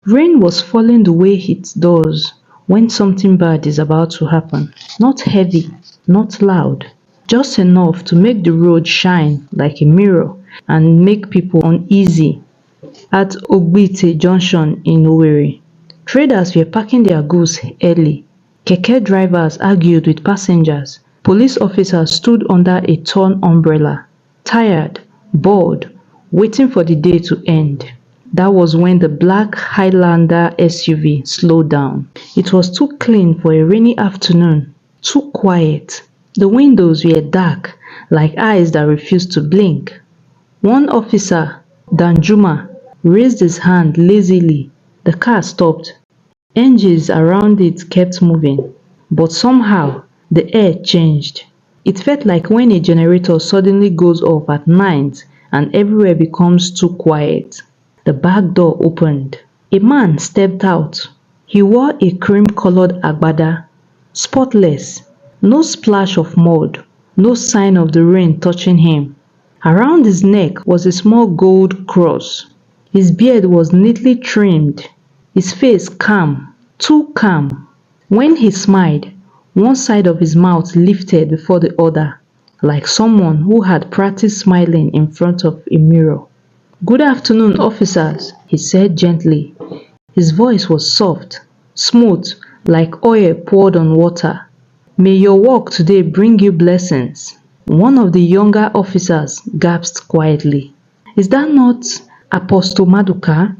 Rain was falling the way it does when something bad is about to happen. Not heavy, not loud, just enough to make the road shine like a mirror and make people uneasy. At Ogbite Junction in Owerri, traders were packing their goods early. Keke drivers argued with passengers. Police officers stood under a torn umbrella, tired, bored, waiting for the day to end. That was when the black Highlander SUV slowed down. It was too clean for a rainy afternoon, too quiet. The windows were dark, like eyes that refused to blink. One officer, Danjuma, raised his hand lazily. The car stopped. Engines around it kept moving, but somehow the air changed. It felt like when a generator suddenly goes off at night and everywhere becomes too quiet. The back door opened. A man stepped out. He wore a cream-colored agbada, spotless, no splash of mud, no sign of the rain touching him. Around his neck was a small gold cross. His beard was neatly trimmed, his face calm, too calm. When he smiled, one side of his mouth lifted before the other, like someone who had practiced smiling in front of a mirror. "Good afternoon, officers," he said gently. His voice was soft, smooth, like oil poured on water. "May your work today bring you blessings." One of the younger officers gasped quietly. "Is that not Apostle Maduka?"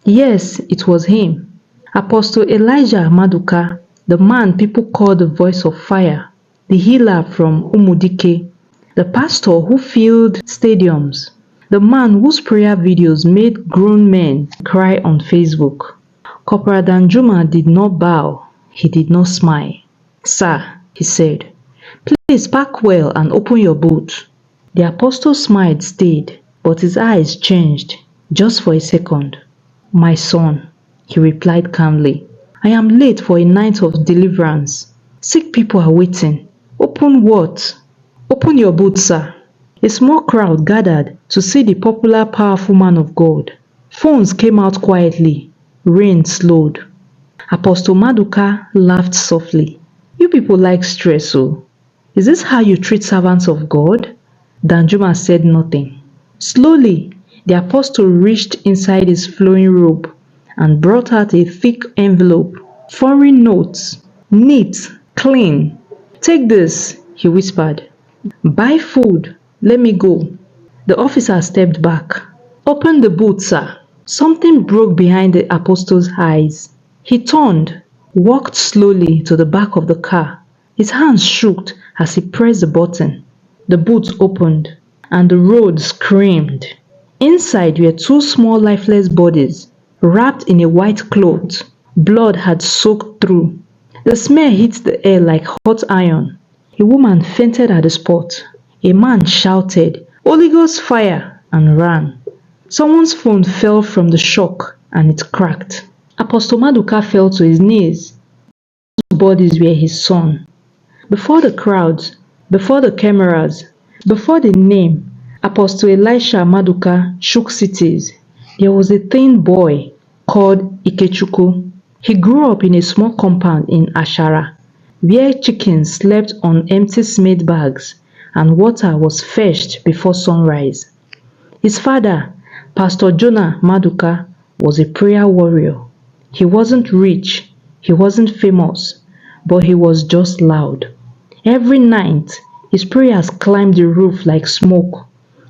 Yes, it was him. Apostle Elijah Maduka, the man people call the voice of fire, the healer from Umudike, the pastor who filled stadiums, the man whose prayer videos made grown men cry on Facebook. Corporal Danjuma did not bow. He did not smile. "Sir," he said, "please park well and open your boot." The apostle's smile stayed, but his eyes changed, just for a second. "My son," he replied calmly, "I am late for a night of deliverance. Sick people are waiting. Open what? Open your boot, sir." A small crowd gathered to see the popular, powerful man of God. Phones came out quietly. Rain slowed. Apostle Maduka laughed softly. "You people like stress, oh? Is this how you treat servants of God?" Danjuma said nothing. Slowly, the apostle reached inside his flowing robe and brought out a thick envelope. "Foreign notes. Neat, clean. Take this," he whispered. "Buy food. Let me go." The officer stepped back. "Open the boot, sir." Something broke behind the apostle's eyes. He turned, walked slowly to the back of the car. His hands shook as he pressed the button. The boot opened, and the road screamed. Inside were two small lifeless bodies, wrapped in a white cloth. Blood had soaked through. The smell hit the air like hot iron. A woman fainted at the spot. A man shouted, "Holy Ghost fire!" and ran. Someone's phone fell from the shock and it cracked. Apostle Maduka fell to his knees. Those bodies were his son. Before the crowds, before the cameras, before the name, Apostle Elisha Maduka shook cities. There was a thin boy called Ikechukwu. He grew up in a small compound in Ashara, where chickens slept on empty cement bags and water was fetched before sunrise. His father, Pastor Jonah Maduka, was a prayer warrior. He wasn't rich, he wasn't famous, but he was just loud. Every night, his prayers climbed the roof like smoke.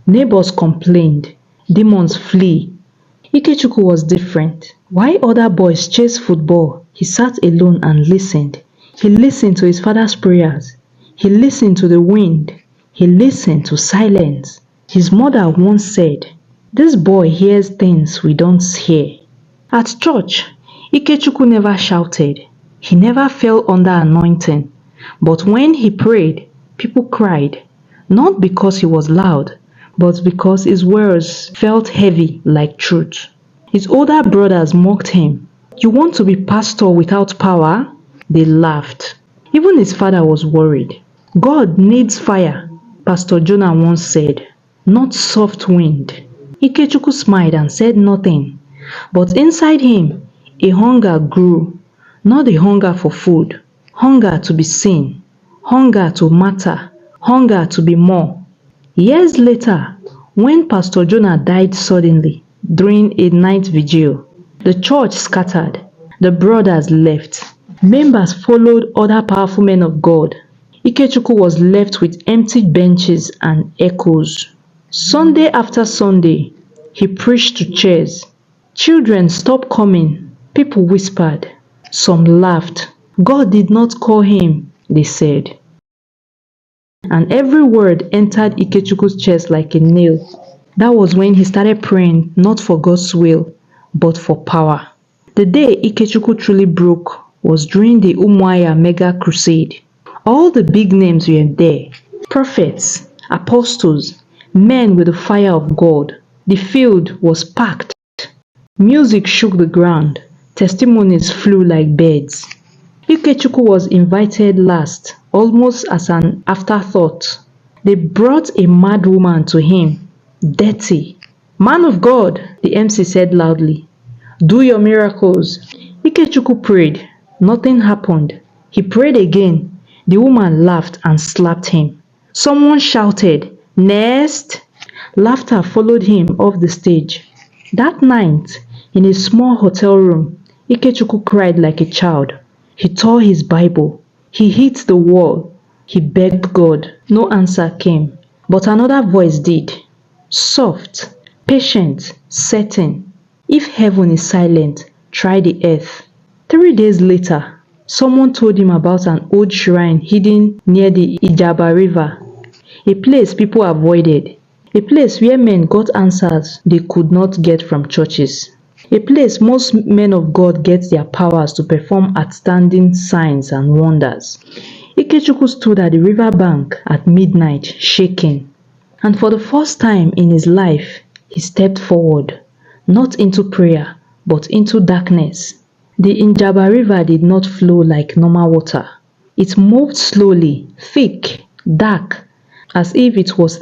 Neighbors complained, demons flee. Ikechukwu was different. While other boys chased football, he sat alone and listened. He listened to his father's prayers. He listened to the wind. He listened to silence. His mother once said, "This boy hears things we don't hear." At church, Ikechukwu never shouted. He never fell under anointing. But when he prayed, people cried, not because he was loud, but because his words felt heavy like truth. His older brothers mocked him. "You want to be pastor without power?" They laughed. Even his father was worried. "God needs fire," Pastor Jonah once said, "not soft wind." Ikechukwu smiled and said nothing, but inside him, a hunger grew, not a hunger for food, hunger to be seen, hunger to matter, hunger to be more. Years later, when Pastor Jonah died suddenly during a night vigil, the church scattered, the brothers left, members followed other powerful men of God. Ikechukwu was left with empty benches and echoes. Sunday after Sunday, he preached to chairs. Children stopped coming. People whispered. Some laughed. God did not call him, they said. And every word entered Ikechukwu's chest like a nail. That was when he started praying not for God's will, but for power. The day Ikechukwu truly broke was during the Umuahia Mega Crusade. All the big names were there. Prophets, apostles, men with the fire of God. The field was packed. Music shook the ground. Testimonies flew like birds. Ikechukwu was invited last, almost as an afterthought. They brought a mad woman to him, dirty. Man of God, the MC said loudly, do your miracles. Ikechukwu prayed. Nothing happened. He prayed again. The woman laughed and slapped him. Someone shouted, next! Laughter followed him off the stage. That night, in a small hotel room, Ikechukwu cried like a child. He tore his Bible. He hit the wall. He begged God. No answer came. But another voice did. Soft, patient, certain. If heaven is silent, try the earth. 3 days later, someone told him about an old shrine hidden near the Ijaba River, a place people avoided, a place where men got answers they could not get from churches, a place most men of God get their powers to perform outstanding signs and wonders. Ikechukwu stood at the river bank at midnight, shaking, and for the first time in his life, he stepped forward, not into prayer, but into darkness. The Njaba River did not flow like normal water. It moved slowly, thick, dark, as if it was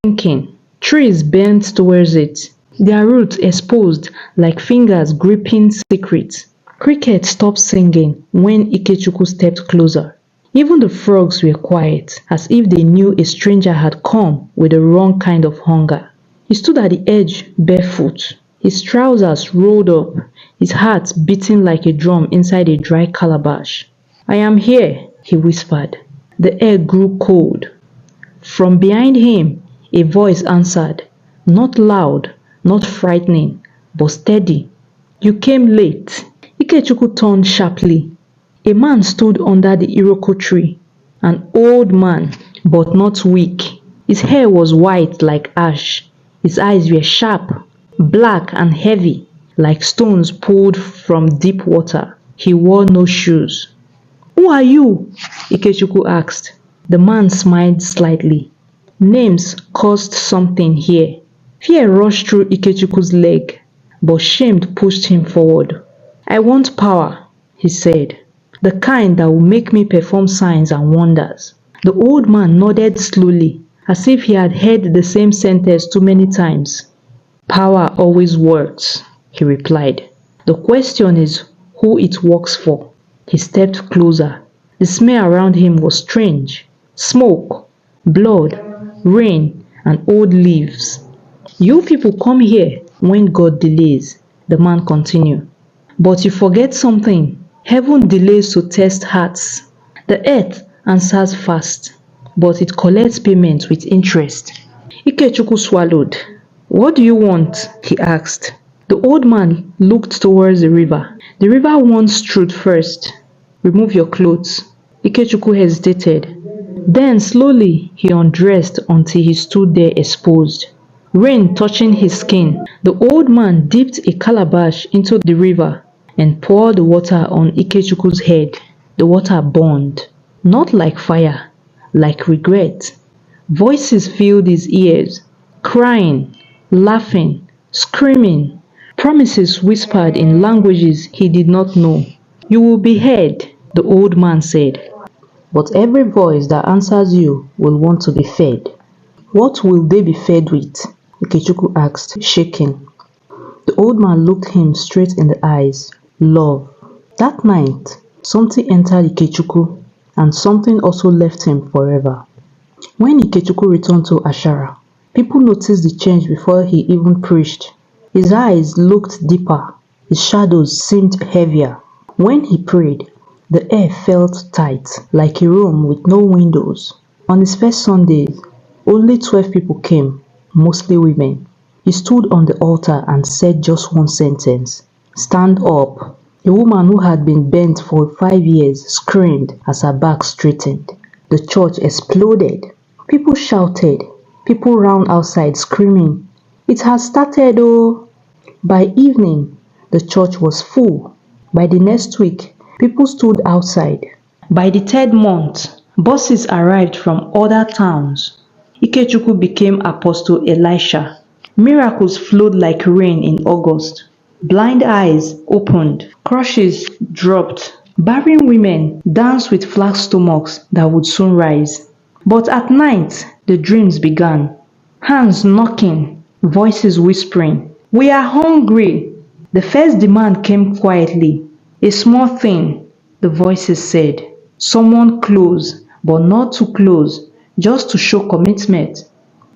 thinking. Trees bent towards it, their roots exposed like fingers gripping secrets. Crickets stopped singing when Ikechukwu stepped closer. Even the frogs were quiet, as if they knew a stranger had come with the wrong kind of hunger. He stood at the edge barefoot, his trousers rolled up, his heart beating like a drum inside a dry calabash. I am here, he whispered. The air grew cold. From behind him, a voice answered, not loud, not frightening, but steady. You came late. Ikechukwu turned sharply. A man stood under the Iroko tree, an old man, but not weak. His hair was white like ash. His eyes were sharp, black and heavy, like stones pulled from deep water. He wore no shoes. Who are you? Ikechukwu asked. The man smiled slightly. Names caused something here. Fear rushed through Ikechukwu's leg, but shame pushed him forward. I want power, he said, the kind that will make me perform signs and wonders. The old man nodded slowly, as if he had heard the same sentence too many times. Power always works, he replied. The question is who it works for. He stepped closer. The smell around him was strange. Smoke, blood, rain, and old leaves. You people come here when God delays, the man continued. But you forget something. Heaven delays to test hearts. The earth answers fast, but it collects payment with interest. Ikechukwu swallowed. What do you want? He asked. The old man looked towards the river. The river wants truth first. Remove your clothes. Ikechukwu hesitated. Then slowly he undressed until he stood there exposed. Rain touching his skin. The old man dipped a calabash into the river and poured the water on Ikechukwu's head. The water burned. Not like fire, like regret. Voices filled his ears, crying, laughing, screaming. Promises whispered in languages he did not know. You will be heard, the old man said. But every voice that answers you will want to be fed. What will they be fed with? Ikechukwu asked, shaking. The old man looked him straight in the eyes. love. That night, something entered Ikechukwu and something also left him forever. When Ikechukwu returned to Ashara, people noticed the change before he even preached. His eyes looked deeper, his shadows seemed heavier. When he prayed, the air felt tight, like a room with no windows. On his first Sunday, only 12 people came, mostly women. He stood on the altar and said just one sentence, "Stand up." A woman who had been bent for 5 years screamed as her back straightened. The church exploded. People shouted. People ran outside screaming, "It has started, oh!" By evening, the church was full. By the next week, people stood outside. By the third month, buses arrived from other towns. Ikechukwu became Apostle Elisha. Miracles flowed like rain in August. Blind eyes opened, crushes dropped, barren women danced with flat stomachs that would soon rise. But at night, the dreams began. Hands knocking, voices whispering, "We are hungry." The first demand came quietly. "A small thing," the voices said. Someone close, but not too close, just to show commitment.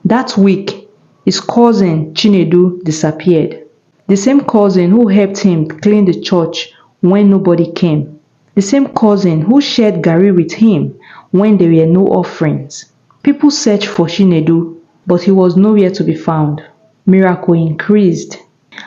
That week, his cousin Chinedu disappeared. The same cousin who helped him clean the church when nobody came. The same cousin who shared garri with him when there were no offerings. People searched for Chinedu, but he was nowhere to be found. Miracle increased.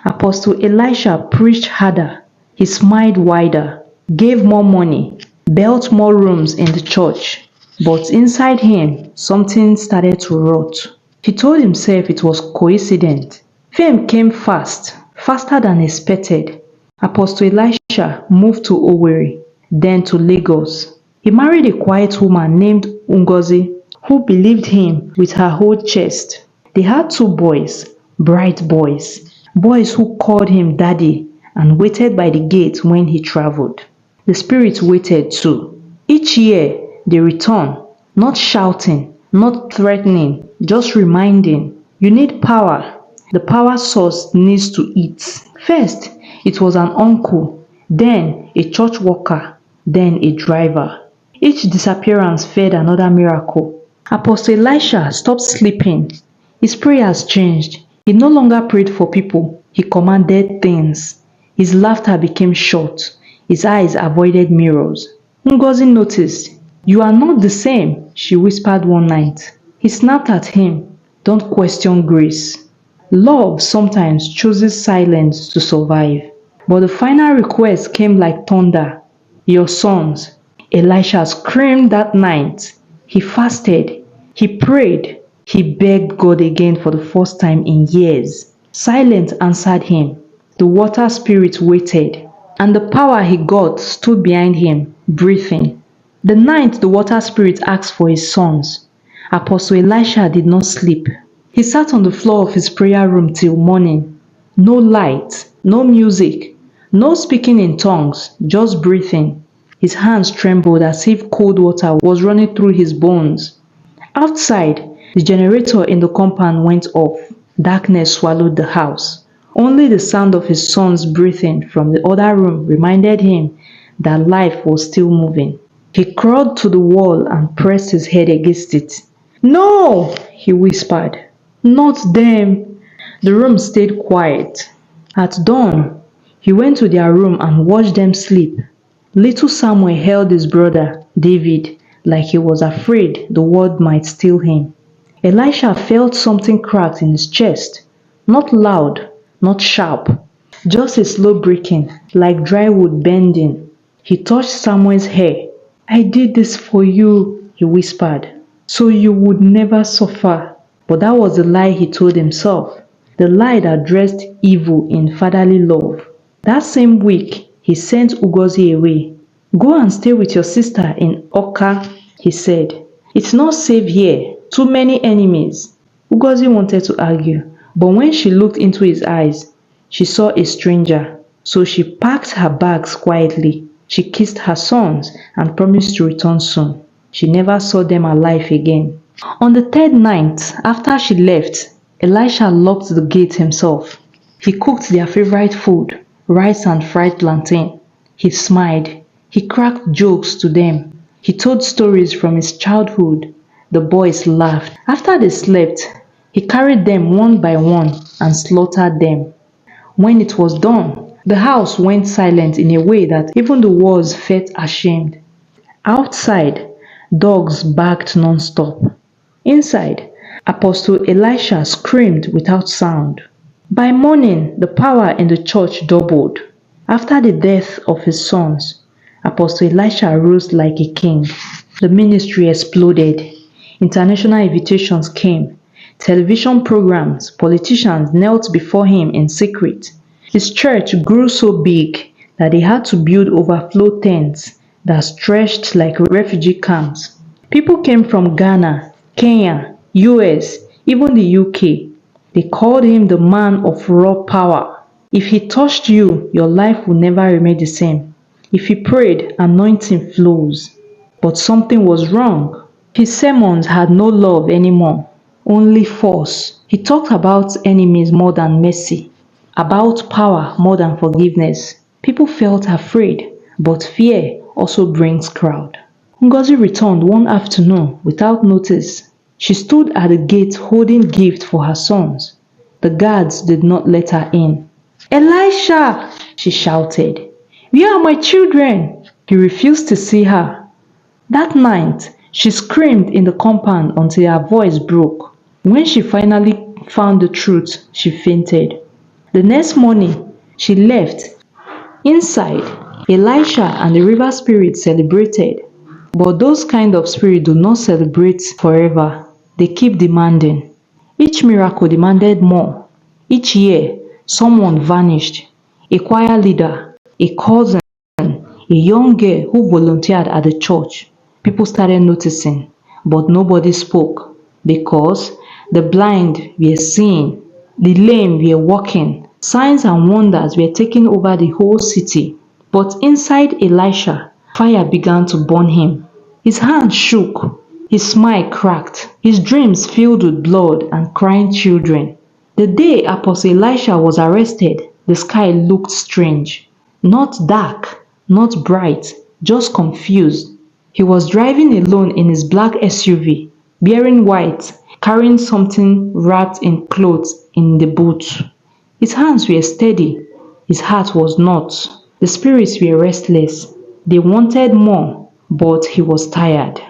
Apostle Elisha preached harder. He smiled wider, gave more money, built more rooms in the church. But inside him, something started to rot. He told himself it was coincidence. Fame came fast, faster than expected. Apostle Elisha moved to Owerri, then to Lagos. He married a quiet woman named Ngozi, who believed him with her whole chest. They had 2 boys, bright boys who called him daddy and waited by the gate when he traveled. The spirit waited too. Each year they return, not shouting, not threatening, just reminding, you need power. The power source needs to eat. First, it was an uncle, then a church worker, then a driver. Each disappearance fed another miracle. Apostle Elisha stopped sleeping. His prayers changed. He no longer prayed for people, he commanded things. His laughter became short. His eyes avoided mirrors. Ngozi noticed. "You are not the same," she whispered one night. He snapped at him. "Don't question grace." Love sometimes chooses silence to survive. But the final request came like thunder. "Your sons." Elisha screamed that night. He fasted. He prayed. He begged God again for the first time in years. Silence answered him. The water spirit waited. And the power he got stood behind him, breathing. The night the water spirit asked for his sons, Apostle Elisha did not sleep. He sat on the floor of his prayer room till morning. No light, no music, no speaking in tongues, just breathing. His hands trembled as if cold water was running through his bones. Outside, the generator in the compound went off. Darkness swallowed the house. Only the sound of his son's breathing from the other room reminded him that life was still moving. He crawled to the wall and pressed his head against it. "No!" he whispered. "Not them." The room stayed quiet. At dawn, he went to their room and watched them sleep. Little Samuel held his brother, David, like he was afraid the world might steal him. Elisha felt something cracked in his chest. Not loud, not sharp, just a slow breaking, like dry wood bending. He touched Samuel's hair. "I did this for you," he whispered, "so you would never suffer." But that was the lie he told himself, the lie that dressed evil in fatherly love. That same week, he sent Ugozi away. "Go and stay with your sister in Oka," he said. "It's not safe here, too many enemies." Ugozi wanted to argue, but when she looked into his eyes, she saw a stranger. So she packed her bags quietly. She kissed her sons and promised to return soon. She never saw them alive again. On the 3rd night after she left, Elisha locked the gate himself. He cooked their favorite food, rice and fried plantain. He smiled. He cracked jokes to them. He told stories from his childhood. The boys laughed. After they slept, he carried them one by one and slaughtered them. When it was done, the house went silent in a way that even the walls felt ashamed. Outside, dogs barked non-stop. Inside, Apostle Elisha screamed without sound. By morning, the power in the church doubled. After the death of his sons, Apostle Elisha rose like a king. The ministry exploded. International invitations came. Television programs, politicians knelt before him in secret. His church grew so big that they had to build overflow tents that stretched like refugee camps. People came from Ghana, Kenya, US, even the UK. They called him the man of raw power. If he touched you, your life will never remain the same. If he prayed, anointing flows. But something was wrong. His sermons had no love anymore, only force. He talked about enemies more than mercy, about power more than forgiveness. People felt afraid, but fear also brings crowd. Ngozi returned one afternoon without notice. She stood at the gate holding gift for her sons. The guards did not let her in. "Elisha!" she shouted. "Where are my children?" He refused to see her. That night, she screamed in the compound until her voice broke. When she finally found the truth, she fainted. The next morning, she left. Inside, Elisha and the river spirit celebrated. But those kind of spirits do not celebrate forever. They keep demanding. Each miracle demanded more. Each year, someone vanished. A choir leader, a cousin, a young girl who volunteered at the church. People started noticing, but nobody spoke because the blind were seeing, the lame were walking, signs and wonders were taking over the whole city. But inside Elisha, fire began to burn him. His hands shook, his smile cracked, his dreams filled with blood and crying children. The day Apostle Elisha was arrested, the sky looked strange. Not dark, not bright, just confused. He was driving alone in his black SUV, wearing white, carrying something wrapped in clothes in the boot. His hands were steady, his heart was not. The spirits were restless. They wanted more, but he was tired.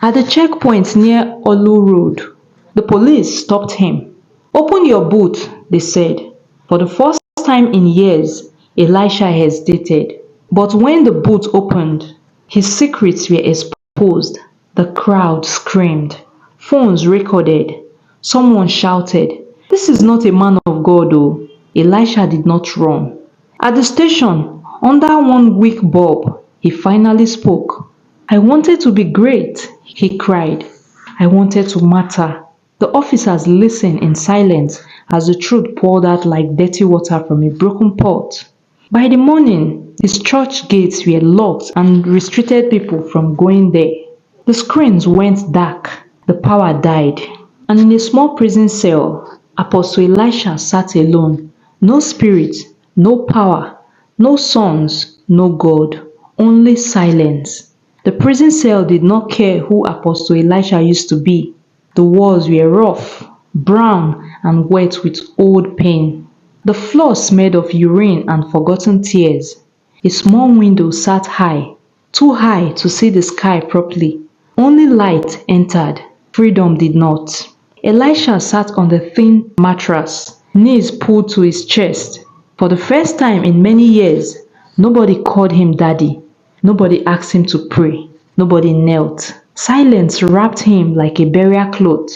At the checkpoint near Olu Road, the police stopped him. "Open your boot," they said. For the first time in years, Elisha hesitated. But when the boot opened, his secrets were exposed. The crowd screamed. Phones recorded. Someone shouted, "This is not a man of God, oh." Elisha did not run. At the station, under one weak bulb, he finally spoke. "I wanted to be great," he cried. "I wanted to matter." The officers listened in silence as the truth poured out like dirty water from a broken pot. By the morning, his church gates were locked and restricted people from going there. The screens went dark, the power died, and in a small prison cell, Apostle Elisha sat alone. No spirit, no power, no sons, no God, only silence. The prison cell did not care who Apostle Elisha used to be. The walls were rough, brown, and wet with old pain. The floor smelled of urine and forgotten tears. A small window sat high, too high to see the sky properly. Only light entered, freedom did not. Elisha sat on the thin mattress, knees pulled to his chest. For the first time in many years, nobody called him daddy. Nobody asked him to pray. Nobody knelt. Silence wrapped him like a burial cloth.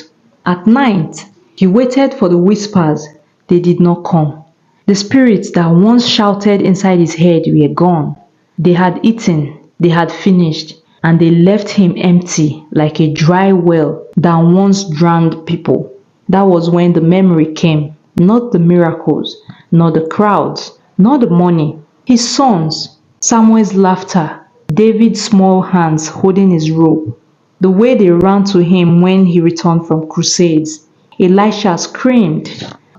At night, he waited for the whispers. They did not come. The spirits that once shouted inside his head were gone. They had eaten, they had finished, and they left him empty like a dry well that once drowned people. That was when the memory came. Not the miracles, not the crowds, not the money. His sons, Samuel's laughter, David's small hands holding his robe, the way they ran to him when he returned from crusades. Elisha screamed,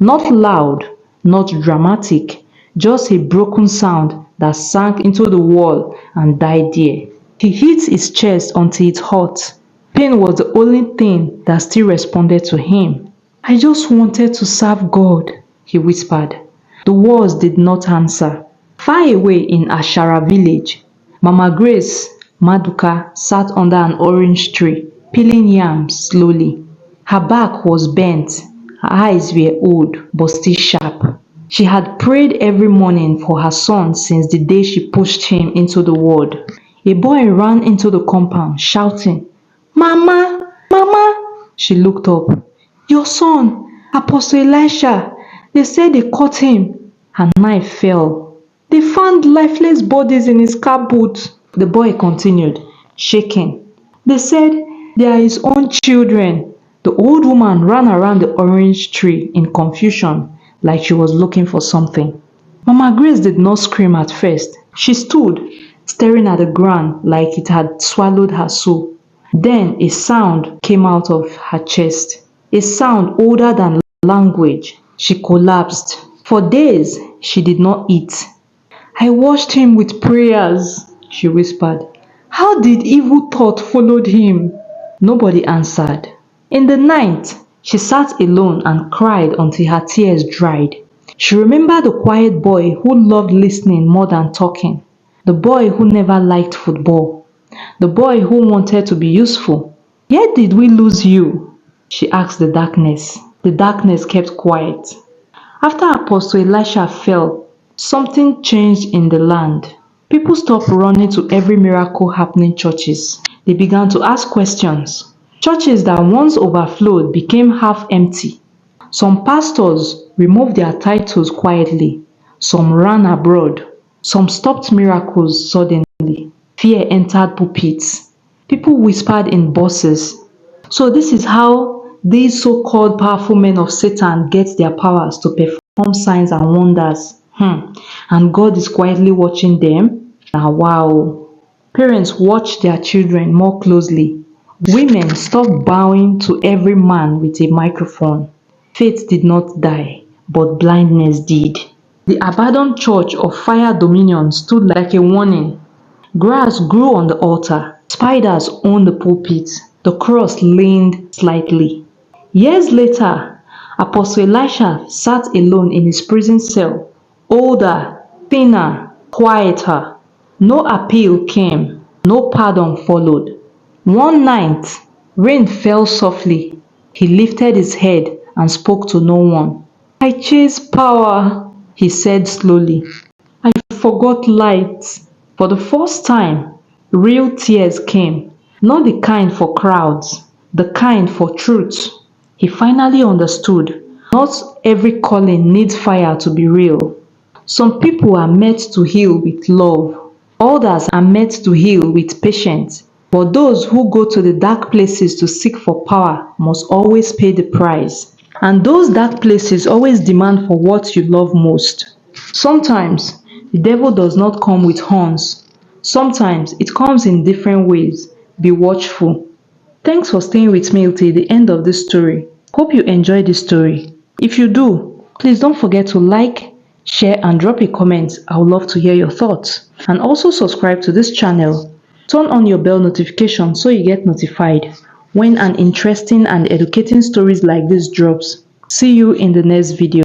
not loud, not dramatic, just a broken sound that sank into the wall and died there. He hit his chest until it hurt. Pain was the only thing that still responded to him. "I just wanted to serve God," he whispered. The walls did not answer. Far away in Ashara village, Mama Grace Maduka sat under an orange tree, peeling yams slowly. Her back was bent, her eyes were old but still sharp. She had prayed every morning for her son since the day she pushed him into the world. A boy ran into the compound, shouting, "Mama! Mama!" She looked up. "Your son, Apostle Elisha. They said they caught him." Her knife fell. "They found lifeless bodies in his car boot," the boy continued, shaking. "They said they are his own children." The old woman ran around the orange tree in confusion, like she was looking for something. Mama Grace did not scream at first. She stood, staring at the ground like it had swallowed her soul. Then a sound came out of her chest, a sound older than language. She collapsed. For days, she did not eat. "I washed him with prayers," she whispered. "How did evil thought followed him?" Nobody answered. In the night, she sat alone and cried until her tears dried. She remembered the quiet boy who loved listening more than talking, the boy who never liked football, the boy who wanted to be useful. "Where did we lose you?" she asked the darkness. The darkness kept quiet. After Apostle Elisha fell, something changed in the land. People stopped running to every miracle happening churches. They began to ask questions. Churches that once overflowed became half empty. Some pastors removed their titles quietly. Some ran abroad. Some stopped miracles suddenly. Fear entered pulpits. People whispered in buses. So this is how these so-called powerful men of Satan get their powers to perform signs and wonders. And God is quietly watching them? Now wow. Parents watch their children more closely. Women stopped bowing to every man with a microphone. Faith did not die, but blindness did. The abandoned church of Fire Dominion stood like a warning. Grass grew on the altar. Spiders owned the pulpit. The cross leaned slightly. Years later, Apostle Elisha sat alone in his prison cell, older, thinner, quieter. No appeal came. No pardon followed. One night, rain fell softly. He lifted his head and spoke to no one. "I chased power," he said slowly. "I forgot light." For the first time, real tears came. Not the kind for crowds, the kind for truth. He finally understood. Not every calling needs fire to be real. Some people are meant to heal with love. Others are meant to heal with patience. But those who go to the dark places to seek for power must always pay the price. And those dark places always demand for what you love most. Sometimes the devil does not come with horns. Sometimes it comes in different ways. Be watchful. Thanks for staying with me till the end of this story. Hope you enjoyed this story. If you do, please don't forget to like, share and drop a comment. I would love to hear your thoughts. And also subscribe to this channel. Turn on your bell notification so you get notified when an interesting and educating stories like this drops. See you in the next video.